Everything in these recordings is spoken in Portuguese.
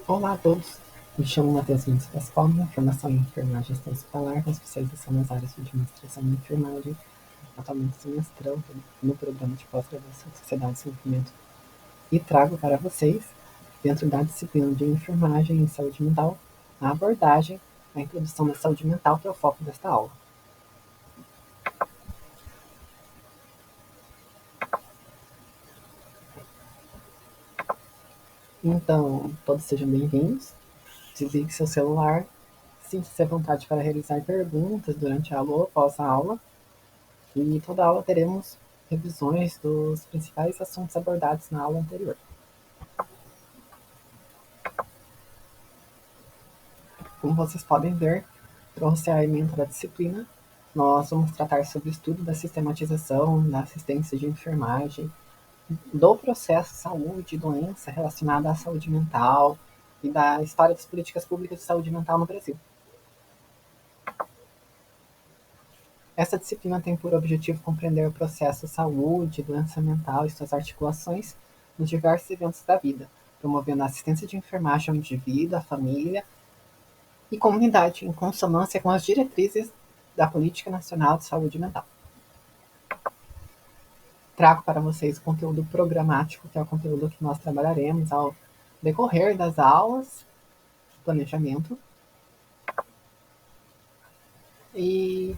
Olá a todos, me chamo Matheus Mendes Pascoal, formação em enfermagem e assistência hospitalar, com especialização nas áreas de administração e enfermagem, atualmente sou mestrando no programa de pós-graduação em Sociedade e Desenvolvimento e trago para vocês, dentro da disciplina de enfermagem e saúde mental, a abordagem à introdução da saúde mental, que é o foco desta aula. Então, todos sejam bem-vindos, desligue seu celular, sinta-se à vontade para realizar perguntas durante a aula ou após a aula. E toda aula teremos revisões dos principais assuntos abordados na aula anterior. Como vocês podem ver, trouxe a ementa da disciplina. Nós vamos tratar sobre o estudo da sistematização, da assistência de enfermagem, do processo saúde e doença relacionada à saúde mental e da história das políticas públicas de saúde mental no Brasil. Essa disciplina tem por objetivo compreender o processo saúde, doença mental e suas articulações nos diversos eventos da vida, promovendo a assistência de enfermagem ao indivíduo, à família e comunidade, em consonância com as diretrizes da Política Nacional de Saúde Mental. Trago para vocês o conteúdo programático, que é o conteúdo que nós trabalharemos ao decorrer das aulas, planejamento, e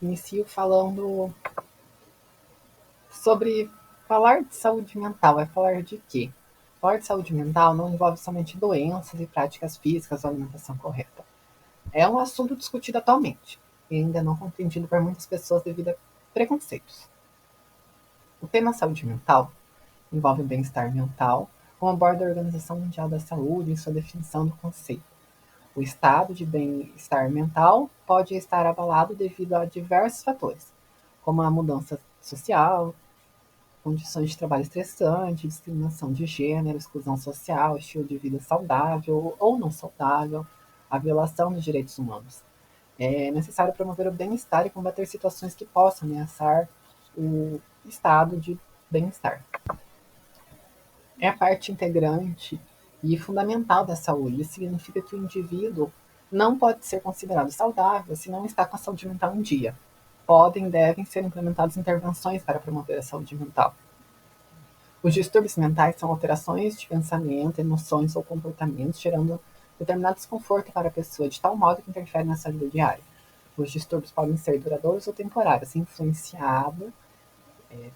inicio falando sobre falar de saúde mental. É falar de quê? Falar de saúde mental não envolve somente doenças e práticas físicas ou alimentação correta. É um assunto discutido atualmente e ainda não compreendido por muitas pessoas devido a preconceitos. O tema saúde mental envolve o bem-estar mental, como aborda a Organização Mundial da Saúde em sua definição do conceito. O estado de bem-estar mental pode estar abalado devido a diversos fatores, como a mudança social, condições de trabalho estressante, discriminação de gênero, exclusão social, estilo de vida saudável ou não saudável, a violação dos direitos humanos. É necessário promover o bem-estar e combater situações que possam ameaçar o estado de bem-estar. É a parte integrante e fundamental da saúde. Isso significa que o indivíduo não pode ser considerado saudável se não está com a saúde mental em dia. Podem e devem ser implementadas intervenções para promover a saúde mental. Os distúrbios mentais são alterações de pensamento, emoções ou comportamentos, gerando determinado desconforto para a pessoa, de tal modo que interfere na sua vida diária. Os distúrbios podem ser duradouros ou temporários, influenciados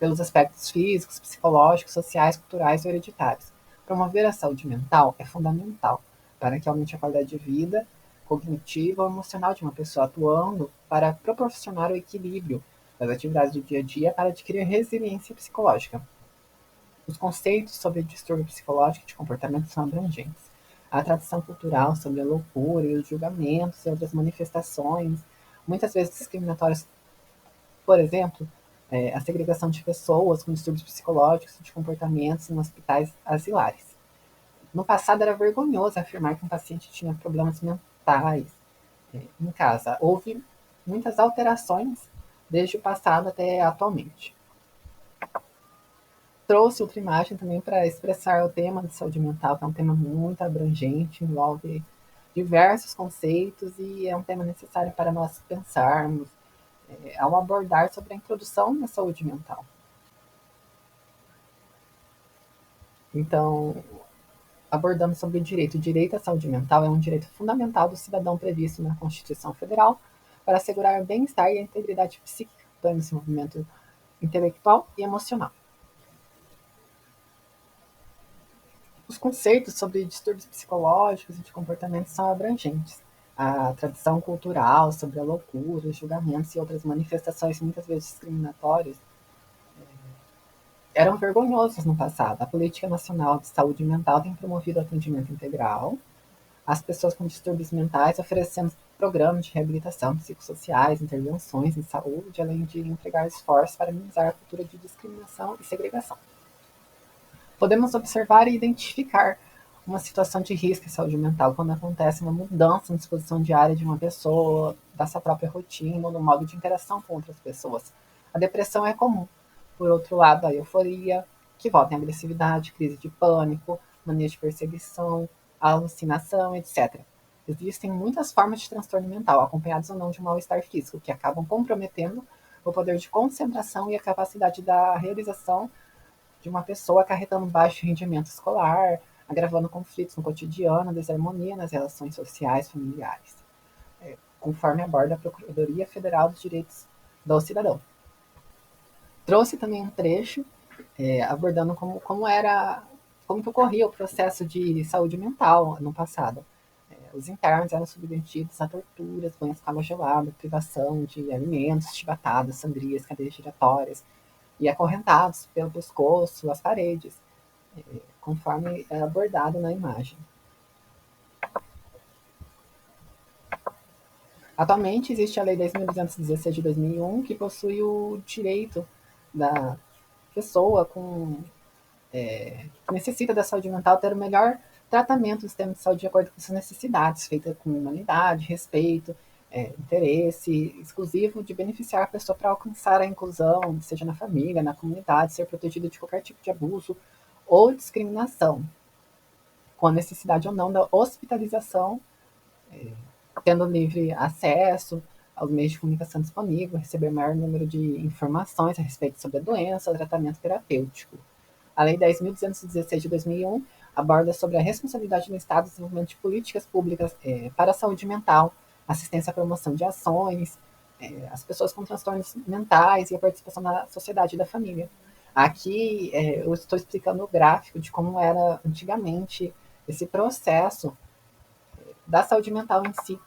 pelos aspectos físicos, psicológicos, sociais, culturais ou hereditários. Promover a saúde mental é fundamental para que aumente a qualidade de vida cognitiva ou emocional de uma pessoa, atuando para proporcionar o equilíbrio das atividades do dia a dia para adquirir resiliência psicológica. Os conceitos sobre distúrbio psicológico e de comportamento são abrangentes. A tradição cultural sobre a loucura e os julgamentos e outras manifestações, muitas vezes discriminatórias, por exemplo, a segregação de pessoas com distúrbios psicológicos e de comportamentos em hospitais asilares. No passado era vergonhoso afirmar que um paciente tinha problemas mentais em casa. Houve muitas alterações desde o passado até atualmente. Trouxe outra imagem também para expressar o tema de saúde mental, que é um tema muito abrangente, envolve diversos conceitos e é um tema necessário para nós pensarmos ao abordar sobre a introdução da saúde mental. Então, abordando sobre o direito. O direito à saúde mental é um direito fundamental do cidadão previsto na Constituição Federal para assegurar o bem-estar e a integridade psíquica, do desenvolvimento intelectual e emocional. Os conceitos sobre distúrbios psicológicos e de comportamento são abrangentes. A tradição cultural sobre a loucura, os julgamentos e outras manifestações muitas vezes discriminatórias eram vergonhosos no passado. A Política Nacional de Saúde Mental tem promovido o atendimento integral às pessoas com distúrbios mentais, oferecendo programas de reabilitação psicossociais, intervenções em saúde, além de empregar esforços para minimizar a cultura de discriminação e segregação. Podemos observar e identificar uma situação de risco em saúde mental quando acontece uma mudança na disposição diária de uma pessoa, da sua própria rotina ou no modo de interação com outras pessoas. A depressão é comum. Por outro lado, a euforia, que volta em agressividade, crise de pânico, mania de perseguição, alucinação, etc. Existem muitas formas de transtorno mental, acompanhados ou não de um mal-estar físico, que acabam comprometendo o poder de concentração e a capacidade da realização de uma pessoa, acarretando baixo rendimento escolar, agravando conflitos no cotidiano, desarmonia nas relações sociais familiares, conforme aborda a Procuradoria Federal dos Direitos do Cidadão. Trouxe também um trecho abordando como que ocorria o processo de saúde mental no passado. Os internos eram submetidos a torturas, banhos com água gelada, privação de alimentos, chibatadas, sangrias, cadeias giratórias, e acorrentados pelo pescoço às paredes, conforme é abordado na imagem. Atualmente existe a Lei 10.216 de 2001, que possui o direito da pessoa que necessita da saúde mental ter o melhor tratamento do sistema de saúde de acordo com suas necessidades, feita com humanidade, respeito, interesse exclusivo de beneficiar a pessoa para alcançar a inclusão, seja na família, na comunidade, ser protegida de qualquer tipo de abuso ou discriminação, com a necessidade ou não da hospitalização, tendo livre acesso aos meios de comunicação disponíveis, receber maior número de informações a respeito sobre a doença, o tratamento terapêutico. A Lei 10.216 de 2001 aborda sobre a responsabilidade do Estado no desenvolvimento de políticas públicas para a saúde mental, assistência à promoção de ações, as pessoas com transtornos mentais e a participação da sociedade e da família. Aqui eu estou explicando o gráfico de como era antigamente esse processo da saúde mental em si,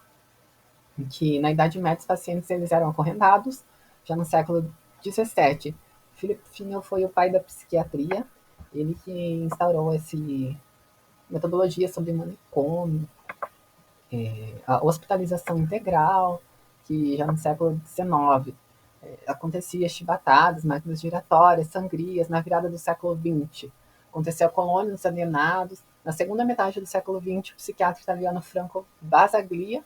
em que na Idade Média os pacientes eles eram acorrentados, já no século XVII. Philip Finel foi o pai da psiquiatria, ele que instaurou essa metodologia sobre manicômio, a hospitalização integral, que já no século XIX acontecia chibatadas, máquinas giratórias, sangrias, na virada do século XX. Aconteceu a colônia dos alienados. Na segunda metade do século XX, o psiquiatra italiano Franco Basaglia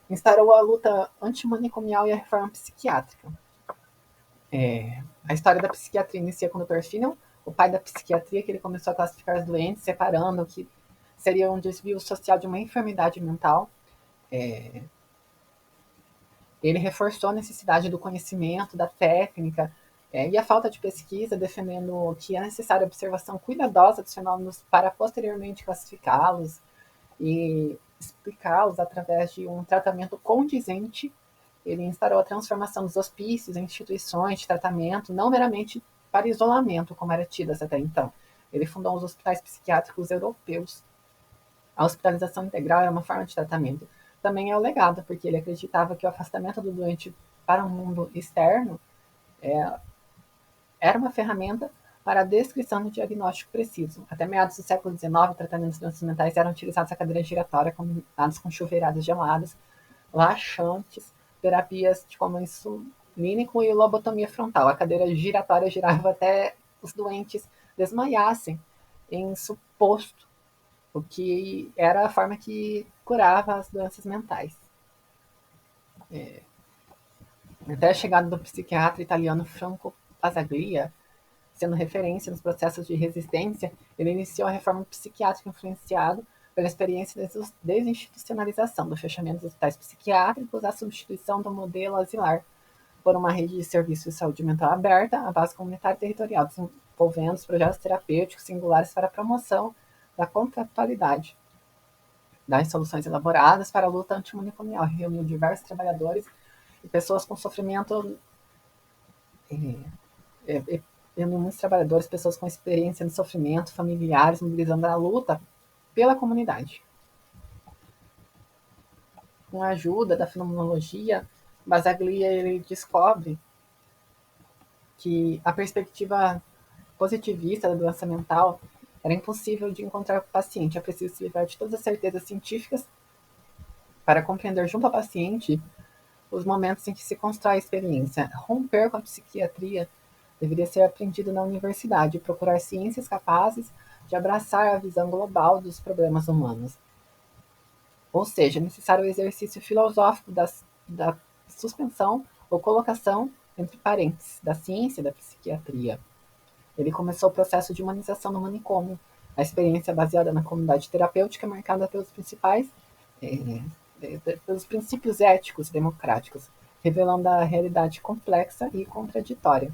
instaurou a luta antimanicomial e a reforma psiquiátrica. A história da psiquiatria inicia com o Dr. Finel, o pai da psiquiatria, que ele começou a classificar os doentes, separando o que seria um desvio social de uma enfermidade mental. Ele reforçou a necessidade do conhecimento, da técnica e a falta de pesquisa, defendendo que é necessária observação cuidadosa dos fenômenos para posteriormente classificá-los e explicá-los através de um tratamento condizente. Ele instaurou a transformação dos hospícios em instituições de tratamento, não meramente para isolamento, como era tidas até então. Ele fundou os hospitais psiquiátricos europeus. A hospitalização integral era uma forma de tratamento. Também é o legado, porque ele acreditava que o afastamento do doente para o mundo externo era uma ferramenta para a descrição do diagnóstico preciso. Até meados do século XIX, tratamentos de doenças mentais eram utilizados a cadeira giratória, combinados com chuveiradas geladas, laxantes, terapias de como insulínico e lobotomia frontal. A cadeira giratória girava até os doentes desmaiassem em suposto, o que era a forma que curava as doenças mentais. Até a chegada do psiquiatra italiano Franco Basaglia, sendo referência nos processos de resistência, ele iniciou a reforma psiquiátrica influenciado pela experiência de desinstitucionalização, do fechamento dos hospitais psiquiátricos, a substituição do modelo asilar por uma rede de serviços de saúde mental aberta, à base comunitária e territorial, desenvolvendo os projetos terapêuticos singulares para a promoção da contratualidade das soluções elaboradas para a luta antimanicomial, reuniu diversos trabalhadores e pessoas com sofrimento, reuniu muitos trabalhadores, pessoas com experiência no sofrimento, familiares, mobilizando a luta pela comunidade. Com a ajuda da fenomenologia, Basaglia ele descobre que a perspectiva positivista da doença mental era impossível de encontrar com o paciente. É preciso se livrar de todas as certezas científicas para compreender junto ao paciente os momentos em que se constrói a experiência. Romper com a psiquiatria deveria ser aprendido na universidade e procurar ciências capazes de abraçar a visão global dos problemas humanos. Ou seja, é necessário o exercício filosófico da suspensão ou colocação entre parênteses da ciência e da psiquiatria. Ele começou o processo de humanização no manicômio, A experiência baseada na comunidade terapêutica é marcada pelos pelos princípios éticos democráticos, revelando a realidade complexa e contraditória.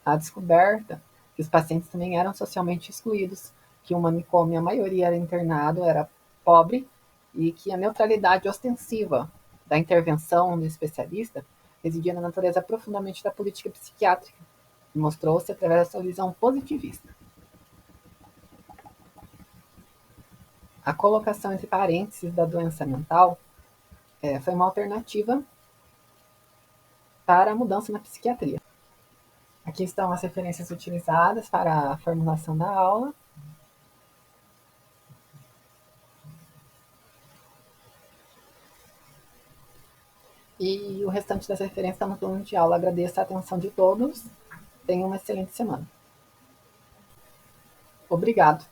A descoberta que os pacientes também eram socialmente excluídos, que o manicômio, a maioria era internado, era pobre, e que a neutralidade ostensiva da intervenção do especialista residia na natureza profundamente da política psiquiátrica, e mostrou-se através da sua visão positivista. A colocação entre parênteses da doença mental foi uma alternativa para a mudança na psiquiatria. Aqui estão as referências utilizadas para a formulação da aula. E o restante das referências está no plano de aula. Agradeço a atenção de todos. Tenham uma excelente semana. Obrigado.